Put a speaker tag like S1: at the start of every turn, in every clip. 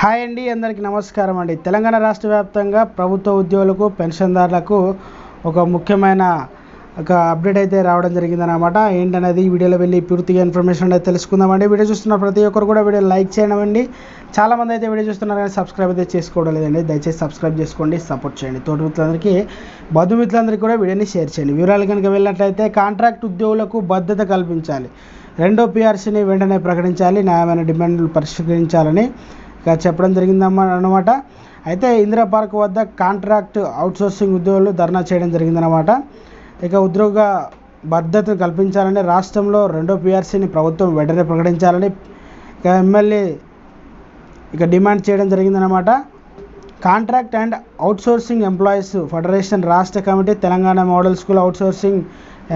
S1: Hi అండి, అందరికీ నమస్కారం అండి. తెలంగాణ రాష్ట్ర వ్యాప్తంగా ప్రభుత్వ ఉద్యోగులకు పెన్షన్దారులకు ఒక ముఖ్యమైన అప్డేట్ అయితే రావడం జరిగిందనమాట. ఏంటనేది ఈ వీడియోలో వెళ్ళి పూర్తిగా ఇన్ఫర్మేషన్ అయితే తెలుసుకుందామండి. వీడియో చూస్తున్న ప్రతి ఒక్కరు కూడా వీడియో లైక్ చేయడం. చాలామంది అయితే వీడియో చూస్తున్నారు కానీ సబ్స్క్రైబ్ అయితే చేసుకోవడం లేదండి. దయచేసి సబ్స్క్రైబ్ చేసుకోండి, సపోర్ట్ చేయండి. తోటి మిత్రులందరికీ, బంధుమిత్రులందరికీ కూడా వీడియోని షేర్ చేయండి. వివరాలు కనుక వెళ్ళినట్లయితే కాంట్రాక్ట్ ఉద్యోగులకు భద్రత కల్పించాలి, రెండో పిఆర్సీని వెంటనే ప్రకటించాలి, న్యాయమైన డిమాండ్లు పరిష్కరించాలని చెప్పడం జరిగిందన్నమాట. అయితే ఇందిరా పార్క్ వద్ద కాంట్రాక్ట్ అవుట్సోర్సింగ్ ఉద్యోగులు ధర్నా చేయడం జరిగిందన్నమాట. ఉద్యోగ భద్రతను కల్పించాలని, రాష్ట్రంలో రెండో పిఆర్సీని ప్రభుత్వం వెంటనే ప్రకటించాలని ఎమ్మెల్యే డిమాండ్ చేయడం జరిగిందన్నమాట. Contract and outsourcing employees federation రాష్ట్ర కమిటీ, Telangana model school outsourcing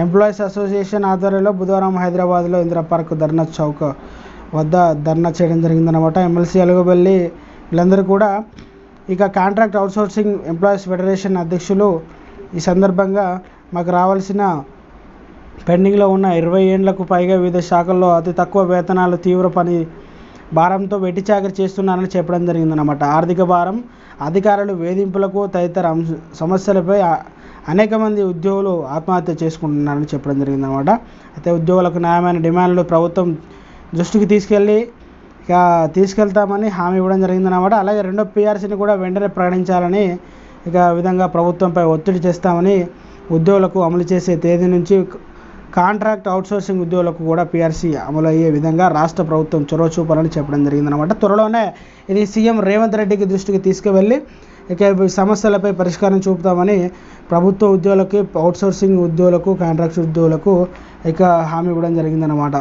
S1: employees association ఆధ్వర్యంలో బుధవారం హైదరాబాద్లో ఇందిరా పార్క్ ధర్నా చౌక్ వద్ద ధర్నా చేయడం జరిగిందన్నమాట. ఎమ్మెల్సీ అలుగుబెల్లి వీళ్ళందరూ కూడా కాంట్రాక్ట్ అవుట్సోర్సింగ్ ఎంప్లాయీస్ ఫెడరేషన్ అధ్యక్షులు ఈ సందర్భంగా మాకు రావాల్సిన పెండింగ్లో ఉన్న 20 ఏళ్లకు పైగా వివిధ శాఖల్లో అతి తక్కువ వేతనాలు, తీవ్ర పని భారంతో వెట్టి చాకరీ చేస్తున్నారని చెప్పడం జరిగిందన్నమాట. ఆర్థిక భారం, అధికారులు వేధింపులకు తదితర సమస్యలపై అనేక మంది ఉద్యోగులు ఆత్మహత్య చేసుకుంటున్నారని చెప్పడం జరిగిందన్నమాట. అయితే ఉద్యోగులకు న్యాయమైన డిమాండ్లు ప్రభుత్వం దృష్టికి తీసుకెళ్తామని హామీ ఇవ్వడం జరిగిందన్నమాట. అలాగే రెండో పిఆర్సీని కూడా వెంటనే ప్రకటించాలని విధంగా ప్రభుత్వంపై ఒత్తిడి చేస్తామని, ఉద్యోగులకు అమలు చేసే తేదీ నుంచి కాంట్రాక్ట్ అవుట్సోర్సింగ్ ఉద్యోగులకు కూడా పిఆర్సీ అమలు అయ్యే విధంగా రాష్ట్ర ప్రభుత్వం చొరవ చూపాలని చెప్పడం జరిగిందన్నమాట. త్వరలోనే ఇది సీఎం రేవంత్ రెడ్డికి దృష్టికి తీసుకువెళ్ళి సమస్యలపై పరిష్కారం చూపుతామని ప్రభుత్వ ఉద్యోగులకి, అవుట్సోర్సింగ్ ఉద్యోగులకు, కాంట్రాక్ట్ ఉద్యోగులకు హామీ ఇవ్వడం జరిగిందన్నమాట.